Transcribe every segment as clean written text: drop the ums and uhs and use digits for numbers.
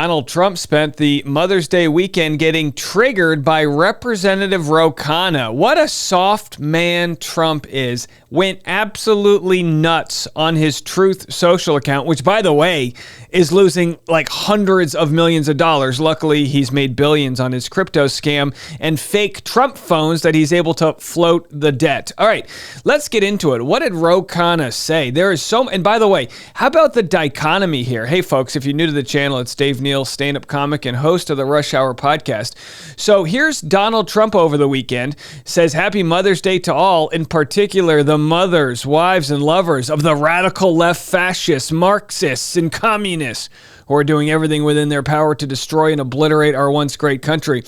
Donald Trump spent the Mother's Day weekend getting triggered by Representative Khanna. What a soft man Trump is. Went absolutely nuts on his Truth social account, which, by the way, is losing like hundreds of millions of dollars. Luckily, he's made billions on his crypto scam and fake Trump phones that he's able to float the debt. All right, let's get into it. What did Khanna say? There is so, and by the way, how about the dichotomy here? Hey, folks, if you're new to the channel, it's Dave Neal, stand-up comic and host of the Rush Hour podcast. So here's Donald Trump over the weekend, says Happy Mother's Day to all, in particular the mothers, wives, and lovers of the radical left fascists, Marxists, and communists who are doing everything within their power to destroy and obliterate our once great country.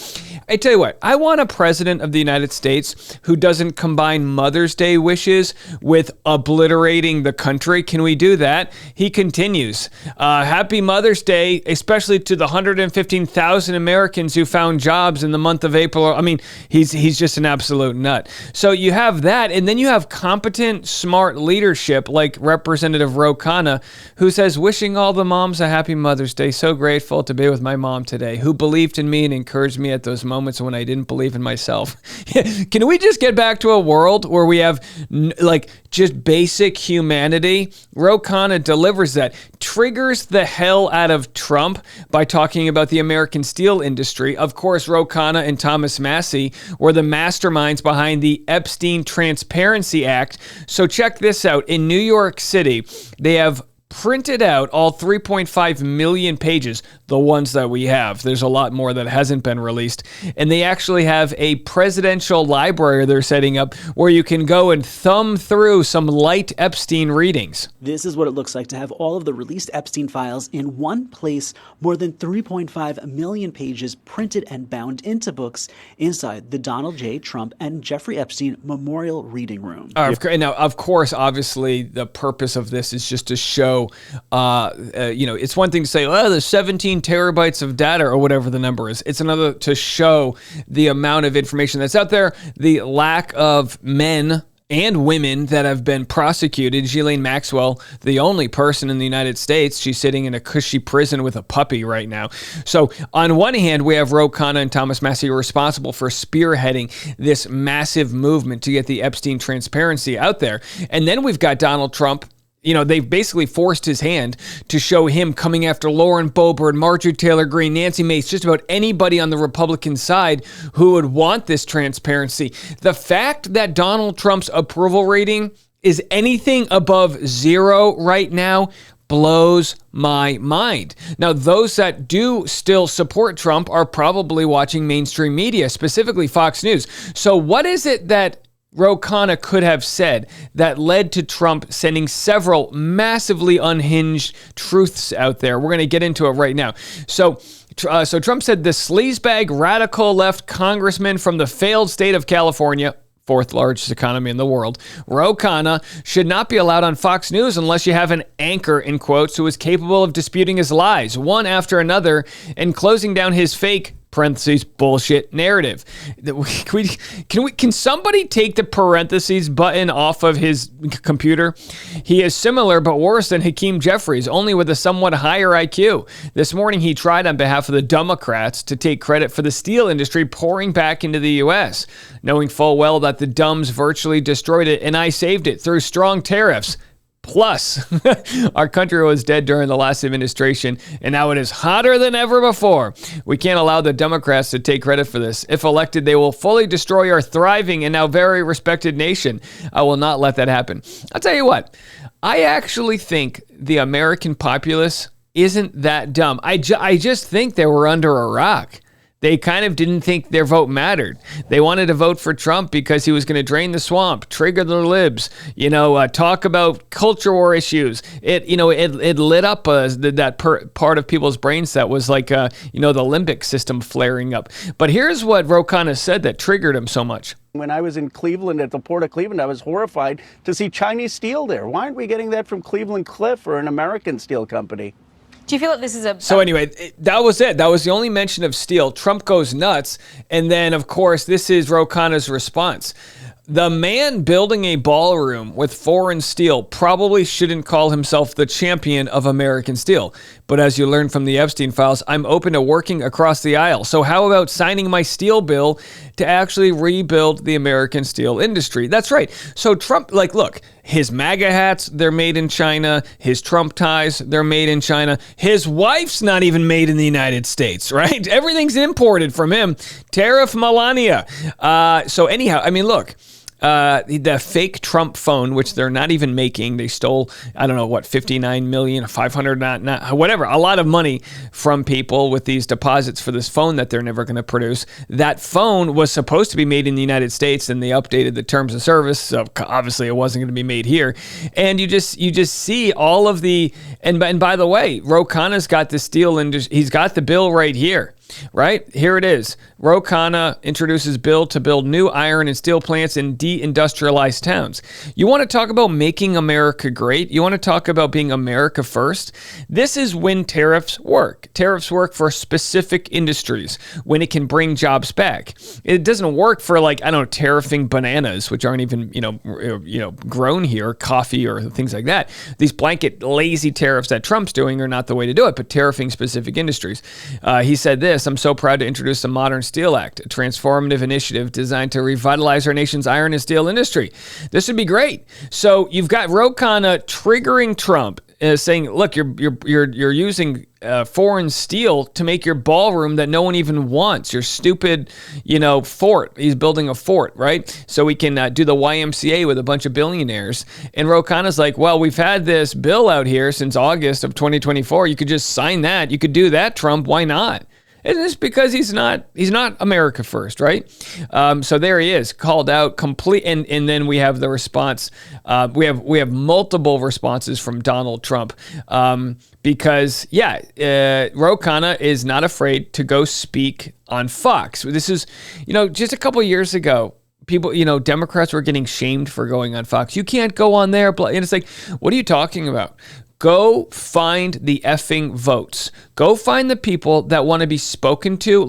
I tell you what, I want a president of the United States who doesn't combine Mother's Day wishes with obliterating the country. Can we do that? He continues, Happy Mother's Day, especially to the 115,000 Americans who found jobs in the month of April. I mean, he's just an absolute nut. So you have that, and then you have competent, smart leadership like Representative Khanna, who says, wishing all the moms a happy Mother's Day. So grateful to be with my mom today, who believed in me and encouraged me at those moments when I didn't believe in myself. Can we just get back to a world where we have like just basic humanity? Khanna delivers that, triggers the hell out of Trump by talking about the American steel industry. Of course, Khanna and Thomas Massie were the masterminds behind the Epstein Transparency Act. So check this out. In New York City, they have printed out all 3.5 million pages, the ones that we have. There's a lot more that hasn't been released. And they actually have a presidential library they're setting up where you can go and thumb through some light Epstein readings. This is what it looks like to have all of the released Epstein files in one place, more than 3.5 million pages printed and bound into books inside the Donald J. Trump and Jeffrey Epstein Memorial Reading Room. Now, of course, obviously, the purpose of this is just to show, it's one thing to say, oh, there's 17 terabytes of data or whatever the number is. It's another to show the amount of information that's out there, the lack of men and women that have been prosecuted. Ghislaine Maxwell, the only person in the United States, she's sitting in a cushy prison with a puppy right now. So on one hand, we have Khanna and Thomas Massie responsible for spearheading this massive movement to get the Epstein transparency out there. And then we've got Donald Trump. You know, they've basically forced his hand to show him coming after Lauren Boebert, Marjorie Taylor Greene, Nancy Mace, just about anybody on the Republican side who would want this transparency. The fact that Donald Trump's approval rating is anything above 0 right now blows my mind. Now, those that do still support Trump are probably watching mainstream media, specifically Fox News. So what is it that Khanna could have said that led to Trump sending several massively unhinged truths out there? We're going to get into it right now. So Trump said the sleazebag radical left congressman from the failed state of California, fourth largest economy in the world, Khanna, should not be allowed on Fox News unless you have an anchor, in quotes, who is capable of disputing his lies, one after another, and closing down his fake parentheses bullshit narrative. Can somebody take the parentheses button off of his computer? He is similar but worse than Hakeem Jeffries, only with a somewhat higher IQ. This morning he tried on behalf of the Democrats to take credit for the steel industry pouring back into the U.S., knowing full well that the dumbs virtually destroyed it and I saved it through strong tariffs. Plus, our country was dead during the last administration, and now it is hotter than ever before. We can't allow the Democrats to take credit for this. If elected, they will fully destroy our thriving and now very respected nation. I will not let that happen. I'll tell you what, I actually think the American populace isn't that dumb. I just think they were under a rock. They kind of didn't think their vote mattered. They wanted to vote for Trump because he was going to drain the swamp, trigger the libs, talk about culture war issues. It lit up that part of people's brains that was like, the limbic system flaring up. But here's what Khanna said that triggered him so much. When I was in Cleveland at the Port of Cleveland, I was horrified to see Chinese steel there. Why aren't we getting that from Cleveland Cliff or an American steel company? Do you feel like this is a... So anyway, that was it. That was the only mention of steel. Trump goes nuts. And then, of course, this is Khanna's response. The man building a ballroom with foreign steel probably shouldn't call himself the champion of American steel. But as you learned from the Epstein files, I'm open to working across the aisle. So how about signing my steel bill to actually rebuild the American steel industry? That's right. So Trump, like, look, his MAGA hats, they're made in China. His Trump ties, they're made in China. His wife's not even made in the United States, right? Everything's imported from him. Tariff Melania. So anyhow, I mean, look. The fake Trump phone, which they're not even making, they stole, I don't know what, 59 million, 500, not whatever, a lot of money from people with these deposits for this phone that they're never going to produce. That phone was supposed to be made in the United States, and they updated the terms of service, so obviously it wasn't going to be made here. And you just see all of the, and by the way, Ro Khanna's got this deal, and he's got the bill right here. Right? Here it is. Ro Khanna introduces bill to build new iron and steel plants in deindustrialized towns. You want to talk about making America great? You want to talk about being America first? This is when tariffs work. Tariffs work for specific industries, when it can bring jobs back. It doesn't work for, like, I don't know, tariffing bananas, which aren't even, grown here, coffee or things like that. These blanket lazy tariffs that Trump's doing are not the way to do it, but tariffing specific industries. He said this: I'm so proud to introduce the Modern Steel Act, a transformative initiative designed to revitalize our nation's iron and steel industry. This would be great. So you've got Ro Khanna triggering Trump, saying, "Look, you're using foreign steel to make your ballroom that no one even wants. Your stupid, fort. He's building a fort, right? So we can do the YMCA with a bunch of billionaires." And Ro Khanna's like, "Well, we've had this bill out here since August of 2024. You could just sign that. You could do that, Trump. Why not?" And it's because he's not America first, right? So there he is, called out complete, and then we have the response. We have multiple responses from Donald Trump, because Ro Khanna is not afraid to go speak on Fox. This is, just a couple years ago, people, Democrats were getting shamed for going on Fox. You can't go on there, and it's like, what are you talking about? Go find the effing votes. Go find the people that want to be spoken to,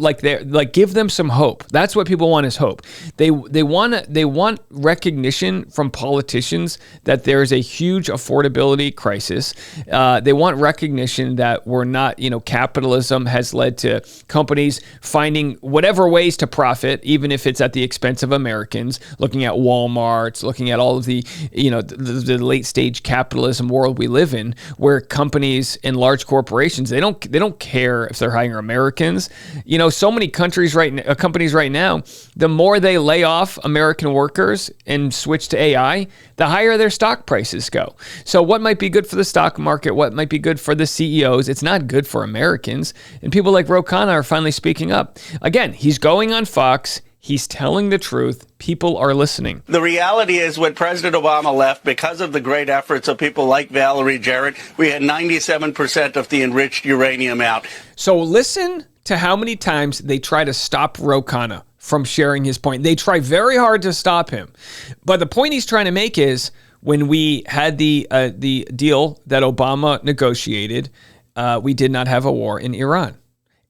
give them some hope. That's what people want, is hope. They want recognition from politicians that there is a huge affordability crisis. They want recognition that we're not, capitalism has led to companies finding whatever ways to profit, even if it's at the expense of Americans. Looking at Walmart's, looking at all of the, the late stage capitalism world we live in, where companies and large corporations, they don't care if they're hiring Americans. So many companies right now, the more they lay off American workers and switch to AI, the higher their stock prices go. So what might be good for the stock market, what might be good for the CEOs, it's not good for Americans. And people like Ro Khanna are finally speaking up. Again, he's going on Fox. He's telling the truth. People are listening. The reality is, when President Obama left, because of the great efforts of people like Valerie Jarrett, we had 97% of the enriched uranium out. So listen to how many times they try to stop Ro Khanna from sharing his point. They try very hard to stop him. But the point he's trying to make is, when we had the deal that Obama negotiated, we did not have a war in Iran.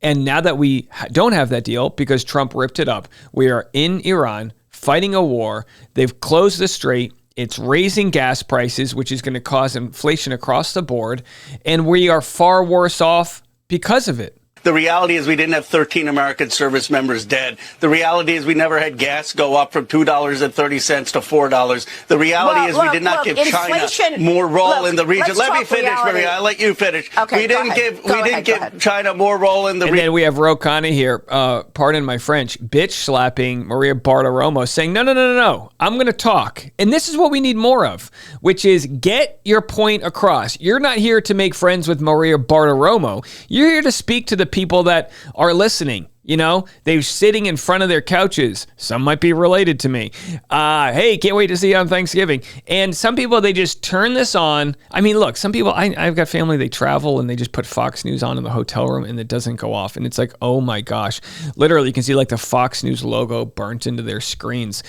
And now that we don't have that deal because Trump ripped it up, we are in Iran fighting a war. They've closed the strait. It's raising gas prices, which is going to cause inflation across the board. And we are far worse off because of it. The reality is, we didn't have 13 American service members dead. The reality is, we never had gas go up from $2.30 to $4. The reality is, we did not give China more role in the region. Let me finish, Maria. I'll let you finish. Okay, we didn't give China more role in the region. And then we have Ro Khanna here, pardon my French, bitch slapping Maria Bartiromo, saying, no, I'm going to talk. And this is what we need more of, which is get your point across. You're not here to make friends with Maria Bartiromo. You're here to speak to the people that are listening. They're sitting in front of their couches. Some might be related to me. Hey, can't wait to see you on Thanksgiving. And some people, they just turn this on. I mean, look, some people, I've got family, they travel and they just put Fox News on in the hotel room and it doesn't go off. And it's like, oh my gosh. Literally, you can see like the Fox News logo burnt into their screens.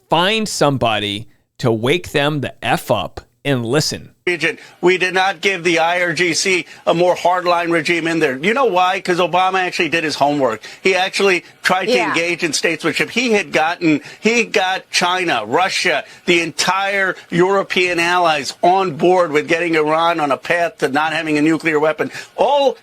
Find somebody to wake them the F up and listen. region. We did not give the IRGC a more hardline regime in there. You know why? Because Obama actually did his homework. He actually tried to engage in statesmanship. He got China, Russia, the entire European allies on board with getting Iran on a path to not having a nuclear weapon. All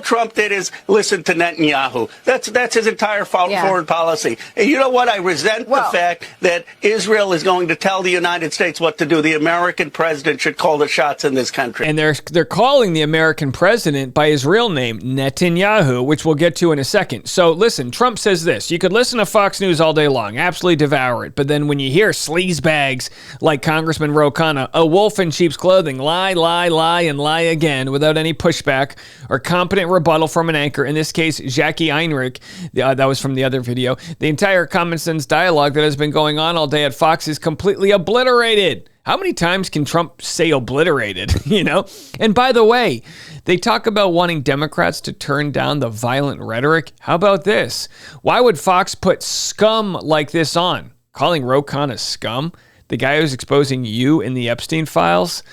Trump did is listen to Netanyahu. That's his entire foreign policy. And you know what? I resent the fact that Israel is going to tell the United States what to do. The American president should call the shots in this country. And they're calling the American president by his real name, Netanyahu, which we'll get to in a second. So listen, Trump says this. You could listen to Fox News all day long, absolutely devour it. But then when you hear sleazebags like Congressman Khanna, a wolf in sheep's clothing, lie, and lie again without any pushback or competent rebuttal from an anchor, in this case, Jackie Heinrich, that was from the other video, the entire common sense dialogue that has been going on all day at Fox is completely obliterated. How many times can Trump say obliterated, you know? And by the way, they talk about wanting Democrats to turn down the violent rhetoric. How about this? Why would Fox put scum like this on? Calling Khanna scum? The guy who's exposing you in the Epstein files,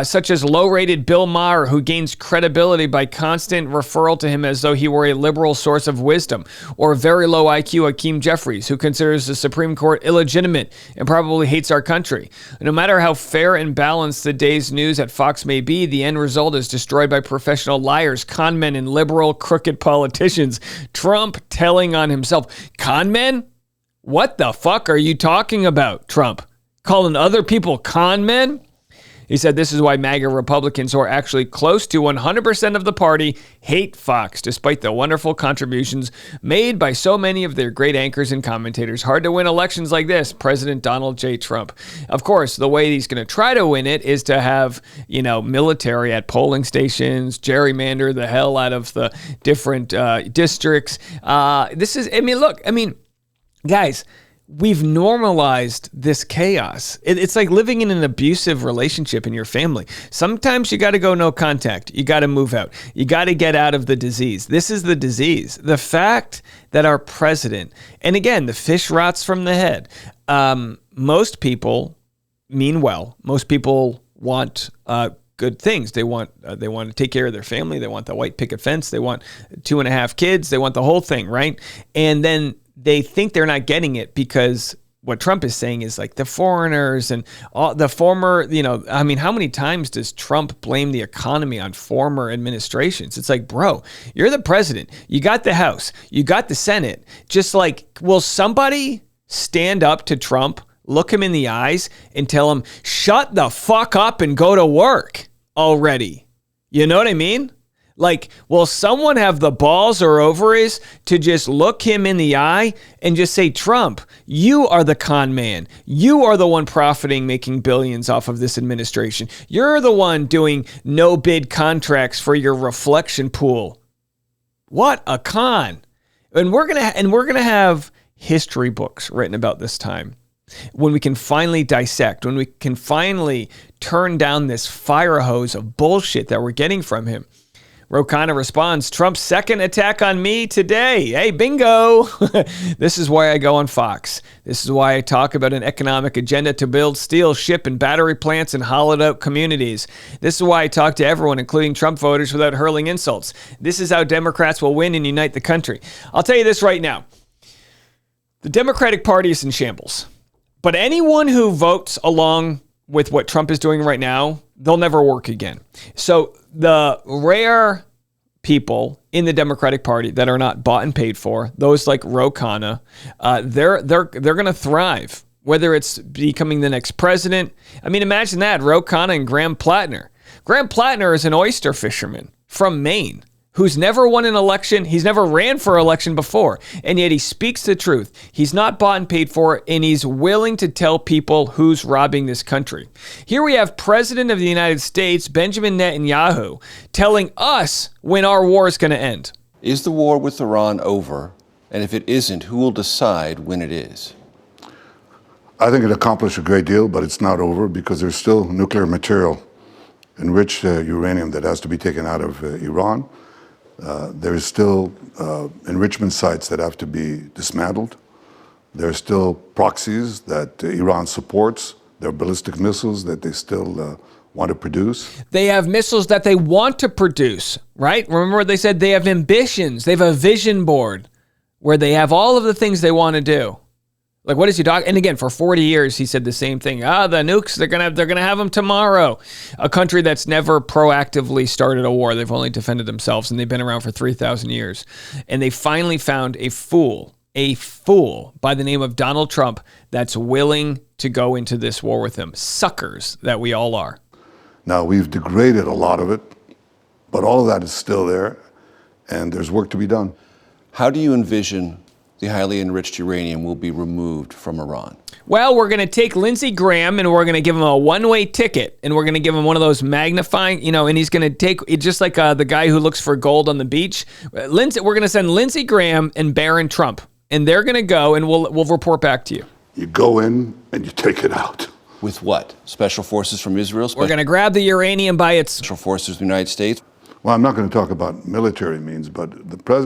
such as low-rated Bill Maher, who gains credibility by constant referral to him as though he were a liberal source of wisdom, or very low IQ Hakeem Jeffries, who considers the Supreme Court illegitimate and probably hates our country. No matter how fair and balanced the day's news at Fox may be, the end result is destroyed by professional liars, con men, and liberal crooked politicians. Trump telling on himself. Con men? What the fuck are you talking about, Trump? Calling other people con men? He said this is why MAGA Republicans, who are actually close to 100% of the party, hate Fox, despite the wonderful contributions made by so many of their great anchors and commentators. Hard to win elections like this, President Donald J. Trump. Of course, the way he's going to try to win it is to have, military at polling stations, gerrymander the hell out of the different districts. Guys, we've normalized this chaos. It's like living in an abusive relationship in your family. Sometimes you got to go no contact. You got to move out. You got to get out of the disease. This is the disease. The fact that our president, and again, the fish rots from the head. Most people mean well. Most people want good things. They want to take care of their family. They want the white picket fence. They want 2.5 kids. They want the whole thing, right? And then they think they're not getting it because what Trump is saying is like the foreigners and all the former, how many times does Trump blame the economy on former administrations? It's like, bro, you're the president. You got the House. You got the Senate. Just like, will somebody stand up to Trump, look him in the eyes and tell him, shut the fuck up and go to work already? You know what I mean? Like, will someone have the balls or ovaries to just look him in the eye and just say, Trump, you are the con man. You are the one profiting, making billions off of this administration. You're the one doing no bid contracts for your reflection pool. What a con. And we're gonna have history books written about this time when we can finally dissect, when we can finally turn down this fire hose of bullshit that we're getting from him. Khanna responds, Trump's second attack on me today. Hey, bingo. This is why I go on Fox. This is why I talk about an economic agenda to build steel, ship, and battery plants in hollowed out communities. This is why I talk to everyone, including Trump voters, without hurling insults. This is how Democrats will win and unite the country. I'll tell you this right now. The Democratic Party is in shambles. But anyone who votes along with what Trump is doing right now, they'll never work again. So the rare people in the Democratic Party that are not bought and paid for, those like Khanna, they're going to thrive, whether it's becoming the next president. I mean, imagine that, Khanna and Graham Plattner. Graham Plattner is an oyster fisherman from Maine who's never won an election. He's never ran for election before, and yet he speaks the truth. He's not bought and paid for, and he's willing to tell people who's robbing this country. Here we have President of the United States, Benjamin Netanyahu, telling us when our war is going to end. Is the war with Iran over? And if it isn't, who will decide when it is? I think it accomplished a great deal, but it's not over because there's still nuclear material, enriched uranium that has to be taken out of Iran. There's still enrichment sites that have to be dismantled. There's still proxies that Iran supports. There are ballistic missiles that they still want to produce. They have missiles that they want to produce, right? Remember they said they have ambitions. They have a vision board where they have all of the things they want to do. Like, what is he talking? And again, for 40 years, he said the same thing. The nukes, they're gonna have them tomorrow. A country that's never proactively started a war. They've only defended themselves, and they've been around for 3,000 years. And they finally found a fool by the name of Donald Trump that's willing to go into this war with him. Suckers that we all are. Now, we've degraded a lot of it, but all of that is still there, and there's work to be done. How do you envision the highly enriched uranium will be removed from Iran? Well, we're going to take Lindsey Graham and we're going to give him a one-way ticket, and we're going to give him one of those magnifying, and he's going to take it just like the guy who looks for gold on the beach. We're going to send Lindsey Graham and Barron Trump, and they're going to go, and we'll report back to you. You go in and you take it out. With what? Special forces from Israel? We're going to grab the uranium by its... Special forces from the United States? Well, I'm not going to talk about military means, but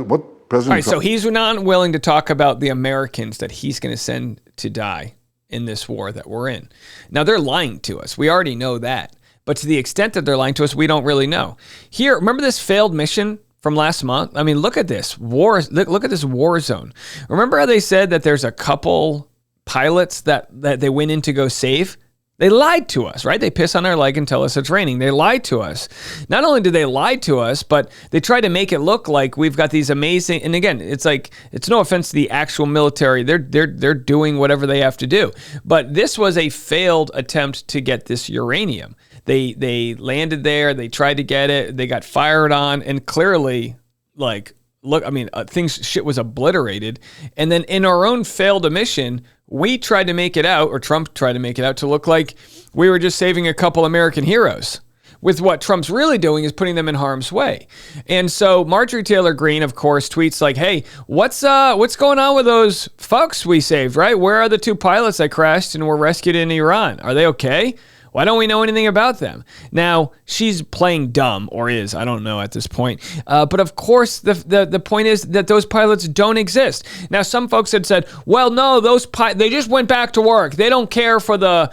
what President All right, Trump... so he's not willing to talk about the Americans that he's going to send to die in this war that we're in. Now, they're lying to us. We already know that. But to the extent that they're lying to us, we don't really know. Here, remember this failed mission from last month? I mean, look at this war. Look at this war zone. Remember how they said that there's a couple pilots that they went in to go save? They lied to us, right? They piss on our leg and tell us it's raining. They lied to us. Not only did they lie to us, but they tried to make it look like we've got these amazing, and again, it's like, it's no offense to the actual military. They're doing whatever they have to do. But this was a failed attempt to get this uranium. They landed there, they tried to get it, they got fired on, and clearly, like, look, I mean, shit was obliterated. And then in our own failed mission, we tried to make it out, or Trump tried to make it out to look like we were just saving a couple American heroes. With what Trump's really doing is putting them in harm's way. And so Marjorie Taylor Greene, of course, tweets like, hey, what's going on with those folks we saved, right? Where are the two pilots that crashed and were rescued in Iran? Are they okay? Why don't we know anything about them? Now, she's playing dumb, or is, I don't know at this point. But of course, the point is that those pilots don't exist. Now, some folks had said, well, no, they just went back to work. They don't care for the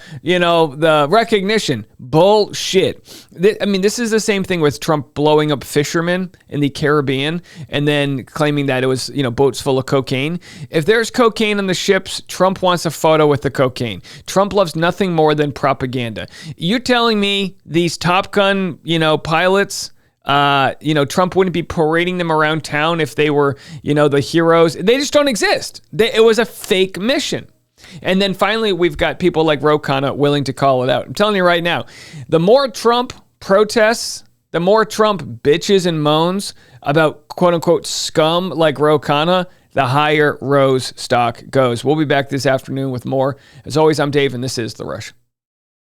recognition. Bullshit. I mean, this is the same thing with Trump blowing up fishermen in the Caribbean and then claiming that it was, boats full of cocaine. If there's cocaine on the ships, Trump wants a photo with the cocaine. Trump loves nothing more than propaganda. You're telling me these Top Gun, pilots, Trump wouldn't be parading them around town if they were, the heroes. They just don't exist. It was a fake mission. And then finally, we've got people like Khanna willing to call it out. I'm telling you right now, the more Trump protests, the more Trump bitches and moans about quote unquote scum like Khanna, the higher Rose stock goes. We'll be back this afternoon with more. As always, I'm Dave, and this is The Rush.